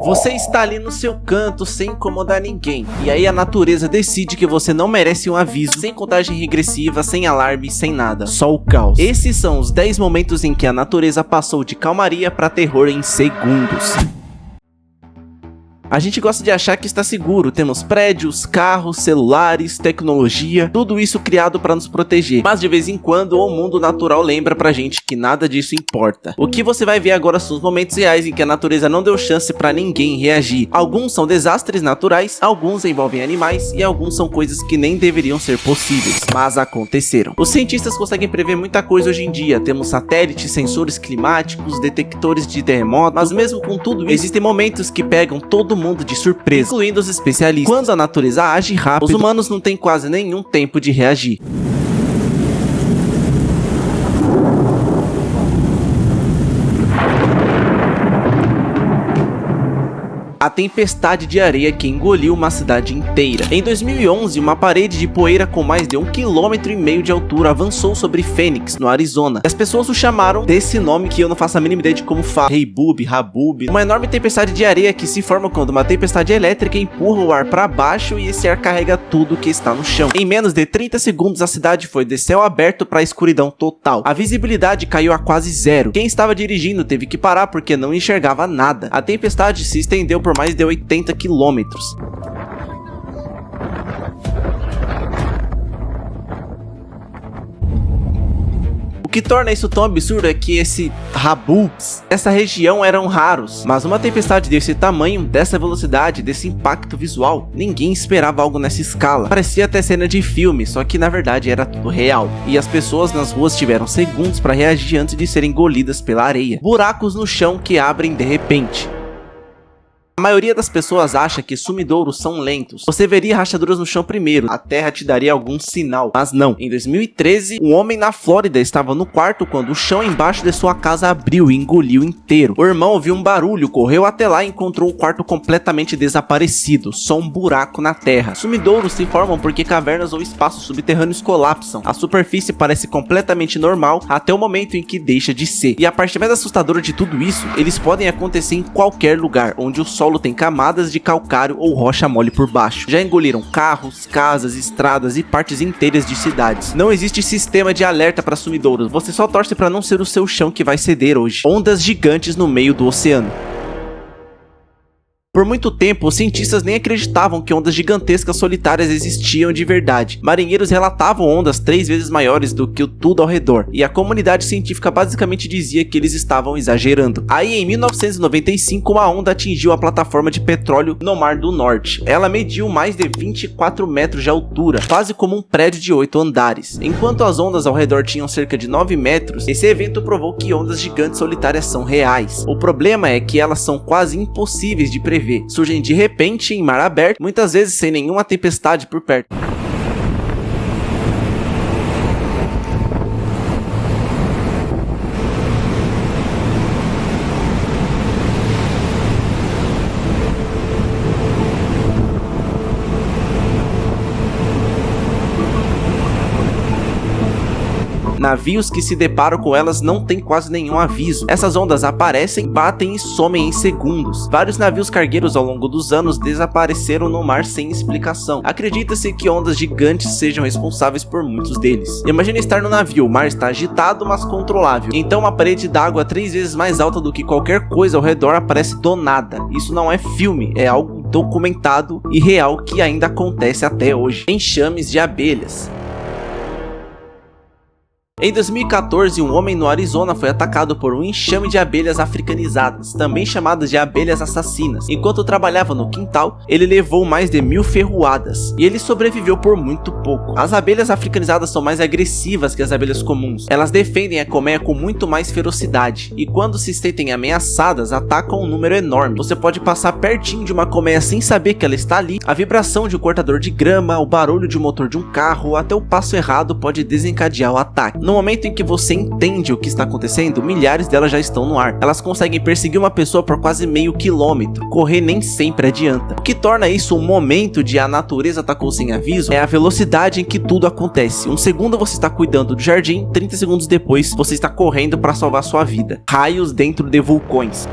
Você está ali no seu canto sem incomodar ninguém, e aí a natureza decide que você não merece um aviso, sem contagem regressiva, sem alarme, sem nada, só o caos. Esses são os 10 momentos em que a natureza passou de calmaria para terror em segundos. A gente gosta de achar que está seguro, temos prédios, carros, celulares, tecnologia, tudo isso criado para nos proteger. Mas de vez em quando o mundo natural lembra pra gente que nada disso importa. O que você vai ver agora são os momentos reais em que a natureza não deu chance pra ninguém reagir. Alguns são desastres naturais, alguns envolvem animais e alguns são coisas que nem deveriam ser possíveis, mas aconteceram. Os cientistas conseguem prever muita coisa hoje em dia, temos satélites, sensores climáticos, detectores de terremoto, mas mesmo com tudo isso, existem momentos que pegam todo mundo de surpresa, incluindo os especialistas. Quando a natureza age rápido, os humanos não têm quase nenhum tempo de reagir. A tempestade de areia que engoliu uma cidade inteira. Em 2011, uma parede de poeira com mais de 1,5 km de altura avançou sobre Phoenix, no Arizona. As pessoas o chamaram desse nome que eu não faço a mínima ideia de como fala. Heibub, Habub. Uma enorme tempestade de areia que se forma quando uma tempestade elétrica empurra o ar para baixo e esse ar carrega tudo que está no chão. Em menos de 30 segundos, a cidade foi de céu aberto para escuridão total. A visibilidade caiu a quase zero. Quem estava dirigindo teve que parar porque não enxergava nada. A tempestade se estendeu por mais de 80 quilômetros. O que torna isso tão absurdo é que essa região eram raros, mas uma tempestade desse tamanho, dessa velocidade, desse impacto visual, ninguém esperava algo nessa escala. Parecia até cena de filme, só que na verdade era tudo real, e as pessoas nas ruas tiveram segundos para reagir antes de serem engolidas pela areia. Buracos no chão que abrem de repente. A maioria das pessoas acha que sumidouros são lentos. Você veria rachaduras no chão primeiro, a terra te daria algum sinal, mas não. Em 2013, um homem na Flórida estava no quarto quando o chão embaixo de sua casa abriu e engoliu inteiro. O irmão ouviu um barulho, correu até lá e encontrou o quarto completamente desaparecido, só um buraco na terra. Sumidouros se formam porque cavernas ou espaços subterrâneos colapsam. A superfície parece completamente normal até o momento em que deixa de ser. E a parte mais assustadora de tudo isso, eles podem acontecer em qualquer lugar, onde o solo tem camadas de calcário ou rocha mole por baixo. Já engoliram carros, casas, estradas e partes inteiras de cidades. Não existe sistema de alerta para sumidouros, você só torce para não ser o seu chão que vai ceder hoje. Ondas gigantes no meio do oceano. Por muito tempo, os cientistas nem acreditavam que ondas gigantescas solitárias existiam de verdade. Marinheiros relatavam ondas 3 vezes maiores do que tudo ao redor, e a comunidade científica basicamente dizia que eles estavam exagerando. Aí, em 1995, uma onda atingiu a plataforma de petróleo no Mar do Norte. Ela mediu mais de 24 metros de altura, quase como um prédio de 8 andares. Enquanto as ondas ao redor tinham cerca de 9 metros, esse evento provou que ondas gigantes solitárias são reais. O problema é que elas são quase impossíveis de prever. Surgem de repente em mar aberto, muitas vezes sem nenhuma tempestade por perto. Navios que se deparam com elas não têm quase nenhum aviso. Essas ondas aparecem, batem e somem em segundos. Vários navios cargueiros ao longo dos anos desapareceram no mar sem explicação. Acredita-se que ondas gigantes sejam responsáveis por muitos deles. Imagine estar no navio, o mar está agitado, mas controlável. Então uma parede d'água 3 vezes mais alta do que qualquer coisa ao redor aparece do nada. Isso não é filme, é algo documentado e real que ainda acontece até hoje. Enxames de abelhas. Em 2014, um homem no Arizona foi atacado por um enxame de abelhas africanizadas, também chamadas de abelhas assassinas. Enquanto trabalhava no quintal, ele levou mais de 1000 ferroadas, e ele sobreviveu por muito pouco. As abelhas africanizadas são mais agressivas que as abelhas comuns. Elas defendem a colmeia com muito mais ferocidade, e quando se sentem ameaçadas, atacam um número enorme. Você pode passar pertinho de uma colmeia sem saber que ela está ali. A vibração de um cortador de grama, o barulho de um motor de um carro, até o passo errado pode desencadear o ataque. No momento em que você entende o que está acontecendo, milhares delas já estão no ar. Elas conseguem perseguir uma pessoa por quase meio quilômetro. Correr nem sempre adianta. O que torna isso um momento de a natureza atacou sem aviso é a velocidade em que tudo acontece. Um segundo você está cuidando do jardim, 30 segundos depois você está correndo para salvar sua vida. Raios dentro de vulcões.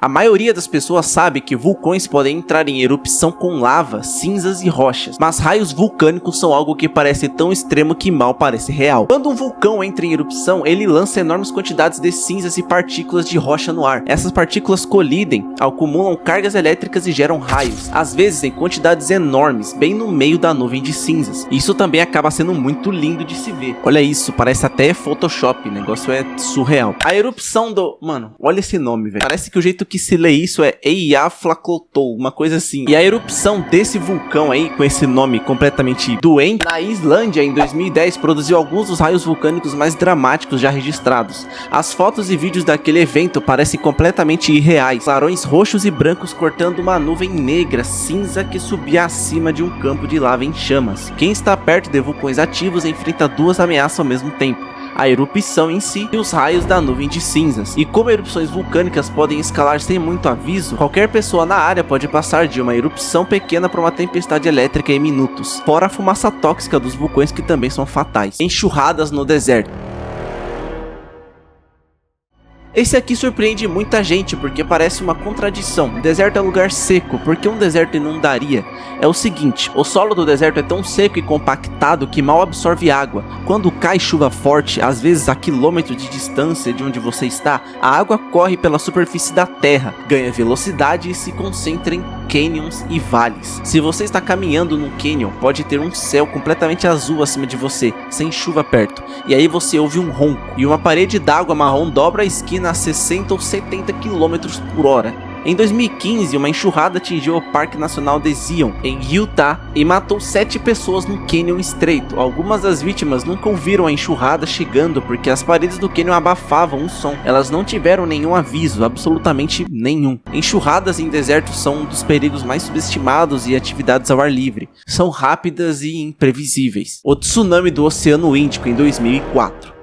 A maioria das pessoas sabe que vulcões podem entrar em erupção com lava, cinzas e rochas, mas raios vulcânicos são algo que parece tão extremo que mal parece real. Quando um vulcão entra em erupção, ele lança enormes quantidades de cinzas e partículas de rocha no ar. Essas partículas colidem, acumulam cargas elétricas e geram raios, às vezes em quantidades enormes, bem no meio da nuvem de cinzas. Isso também acaba sendo muito lindo de se ver. Olha isso, parece até Photoshop, o negócio é surreal. A erupção do... Mano, olha esse nome, velho. Parece que o jeito que se lê isso é Eyjafjallajökull, uma coisa assim. E a erupção desse vulcão aí, com esse nome completamente doente, na Islândia, em 2010, produziu alguns dos raios vulcânicos mais dramáticos já registrados. As fotos e vídeos daquele evento parecem completamente irreais. Clarões roxos e brancos cortando uma nuvem negra, cinza, que subia acima de um campo de lava em chamas. Quem está perto de vulcões ativos enfrenta duas ameaças ao mesmo tempo: a erupção em si e os raios da nuvem de cinzas. E como erupções vulcânicas podem escalar sem muito aviso, qualquer pessoa na área pode passar de uma erupção pequena para uma tempestade elétrica em minutos, fora a fumaça tóxica dos vulcões, que também são fatais. Enxurradas no deserto. Esse aqui surpreende muita gente porque parece uma contradição. Deserto é lugar seco, por que um deserto inundaria? É o seguinte, o solo do deserto é tão seco e compactado que mal absorve água. Quando cai chuva forte, às vezes a quilômetros de distância de onde você está, a água corre pela superfície da terra, ganha velocidade e se concentra em canyons e vales. Se você está caminhando num canyon, pode ter um céu completamente azul acima de você, sem chuva perto, e aí você ouve um ronco, e uma parede d'água marrom dobra a esquina a 60 ou 70 km por hora. Em 2015, uma enxurrada atingiu o Parque Nacional de Zion, em Utah, e matou 7 pessoas no cânion estreito. Algumas das vítimas nunca ouviram a enxurrada chegando porque as paredes do cânion abafavam o som. Elas não tiveram nenhum aviso, absolutamente nenhum. Enxurradas em desertos são um dos perigos mais subestimados e atividades ao ar livre. São rápidas e imprevisíveis. O tsunami do Oceano Índico em 2004.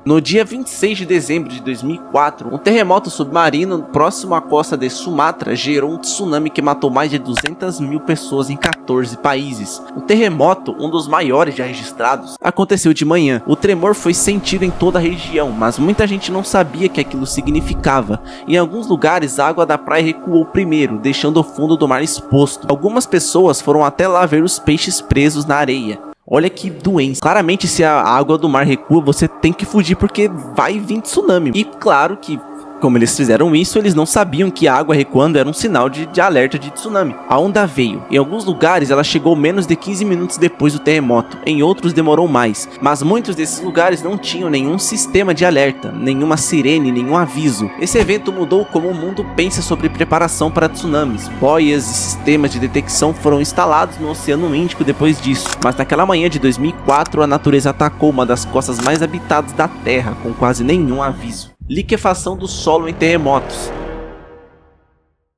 No dia 26 de dezembro de 2004, um terremoto submarino próximo à costa de Sumatra gerou um tsunami que matou mais de 200 mil pessoas em 14 países. O terremoto, um dos maiores já registrados, aconteceu de manhã. O tremor foi sentido em toda a região, mas muita gente não sabia o que aquilo significava. Em alguns lugares, a água da praia recuou primeiro, deixando o fundo do mar exposto. Algumas pessoas foram até lá ver os peixes presos na areia. Olha que doença. Claramente, se a água do mar recua, você tem que fugir porque vai vir tsunami. E claro que, como eles fizeram isso, eles não sabiam que a água recuando era um sinal de alerta de tsunami. A onda veio. Em alguns lugares ela chegou menos de 15 minutos depois do terremoto. Em outros demorou mais. Mas muitos desses lugares não tinham nenhum sistema de alerta, nenhuma sirene, nenhum aviso. Esse evento mudou como o mundo pensa sobre preparação para tsunamis. Boias e sistemas de detecção foram instalados no Oceano Índico depois disso. Mas naquela manhã de 2004, a natureza atacou uma das costas mais habitadas da Terra com quase nenhum aviso. Liquefação do solo em terremotos.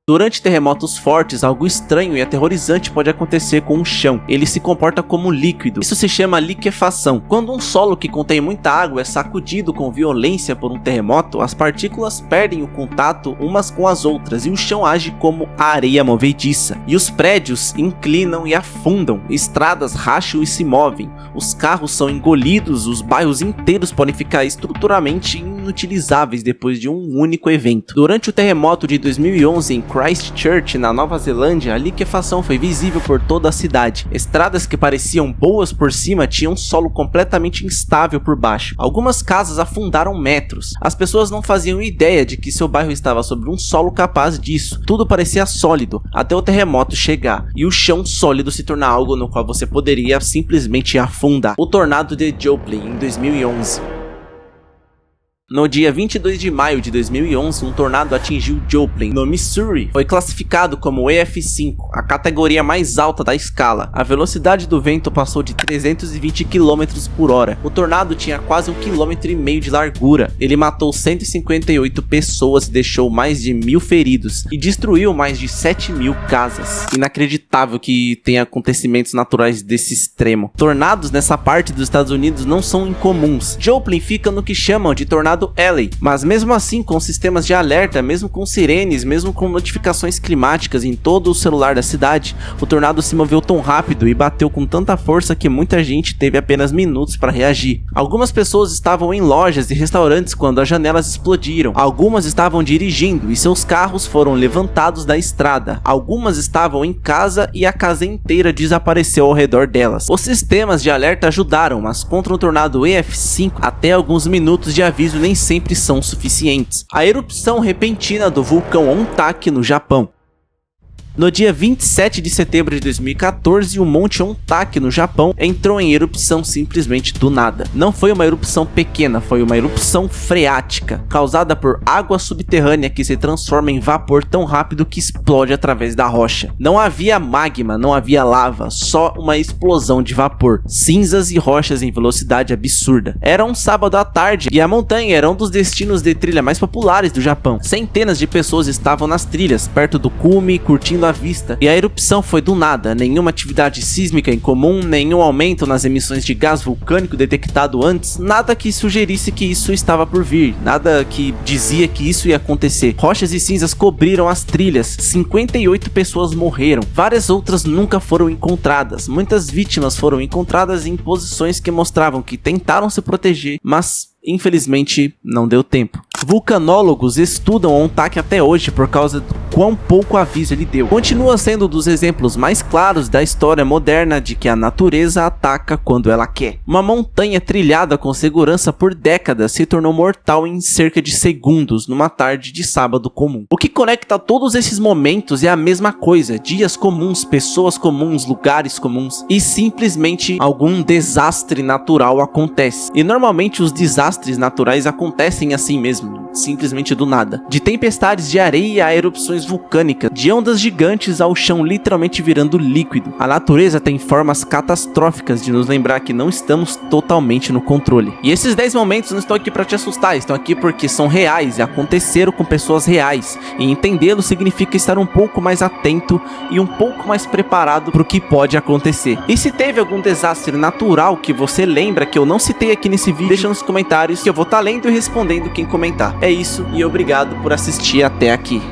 Durante terremotos fortes, algo estranho e aterrorizante pode acontecer com o chão. Ele se comporta como líquido. Isso se chama liquefação. Quando um solo que contém muita água é sacudido com violência por um terremoto, as partículas perdem o contato umas com as outras e o chão age como areia movediça. E os prédios inclinam e afundam, estradas racham e se movem, os carros são engolidos, os bairros inteiros podem ficar estruturalmente inutilizáveis depois de um único evento. Durante o terremoto de 2011 em Christchurch, na Nova Zelândia, a liquefação foi visível por toda a cidade. Estradas que pareciam boas por cima tinham um solo completamente instável por baixo. Algumas casas afundaram metros. As pessoas não faziam ideia de que seu bairro estava sobre um solo capaz disso. Tudo parecia sólido, até o terremoto chegar, e o chão sólido se tornar algo no qual você poderia simplesmente afundar. O tornado de Joplin, em 2011. No dia 22 de maio de 2011, um tornado atingiu Joplin, no Missouri. Foi classificado como EF5, a categoria mais alta da escala. A velocidade do vento passou de 320 km por hora. O tornado tinha quase 1,5 km de largura. Ele matou 158 pessoas e deixou mais de 1.000 feridos, e destruiu mais de 7.000 casas. Inacreditável que tenha acontecimentos naturais desse extremo. Tornados nessa parte dos Estados Unidos não são incomuns. Joplin fica no que chamam de tornado chamado Ellie. Mas mesmo assim, com sistemas de alerta, mesmo com sirenes, mesmo com notificações climáticas em todo o celular da cidade, o tornado se moveu tão rápido e bateu com tanta força que muita gente teve apenas minutos para reagir. Algumas pessoas estavam em lojas e restaurantes quando as janelas explodiram. Algumas estavam dirigindo e seus carros foram levantados da estrada. Algumas estavam em casa e a casa inteira desapareceu ao redor delas. Os sistemas de alerta ajudaram, mas contra um tornado EF5, até alguns minutos de aviso nem sempre são suficientes. A erupção repentina do vulcão Ontake no Japão. No dia 27 de setembro de 2014, o Monte Ontake, no Japão, entrou em erupção simplesmente do nada. Não foi uma erupção pequena, foi uma erupção freática, causada por água subterrânea que se transforma em vapor tão rápido que explode através da rocha. Não havia magma, não havia lava, só uma explosão de vapor, cinzas e rochas em velocidade absurda. Era um sábado à tarde e a montanha era um dos destinos de trilha mais populares do Japão. Centenas de pessoas estavam nas trilhas, perto do cume, curtindo à vista, e a erupção foi do nada. Nenhuma atividade sísmica em comum, nenhum aumento nas emissões de gás vulcânico detectado antes, nada que sugerisse que isso estava por vir, nada que dizia que isso ia acontecer. Rochas e cinzas cobriram as trilhas, 58 pessoas morreram, várias outras nunca foram encontradas, muitas vítimas foram encontradas em posições que mostravam que tentaram se proteger, mas infelizmente não deu tempo. Vulcanólogos estudam Ontake até hoje por causa do quão pouco aviso ele deu. Continua sendo um dos exemplos mais claros da história moderna de que a natureza ataca quando ela quer. Uma montanha trilhada com segurança por décadas se tornou mortal em cerca de segundos numa tarde de sábado comum. O que conecta todos esses momentos é a mesma coisa: dias comuns, pessoas comuns, lugares comuns, e simplesmente algum desastre natural acontece. E normalmente os desastres naturais acontecem assim mesmo, simplesmente do nada. De tempestades de areia a erupções vulcânicas, de ondas gigantes ao chão literalmente virando líquido. A natureza tem formas catastróficas de nos lembrar que não estamos totalmente no controle. E esses 10 momentos não estão aqui para te assustar, estão aqui porque são reais e aconteceram com pessoas reais. E entendê-los significa estar um pouco mais atento e um pouco mais preparado para o que pode acontecer. E se teve algum desastre natural que você lembra que eu não citei aqui nesse vídeo, deixa nos comentários que eu vou estar lendo e respondendo quem comentar. É isso e obrigado por assistir até aqui.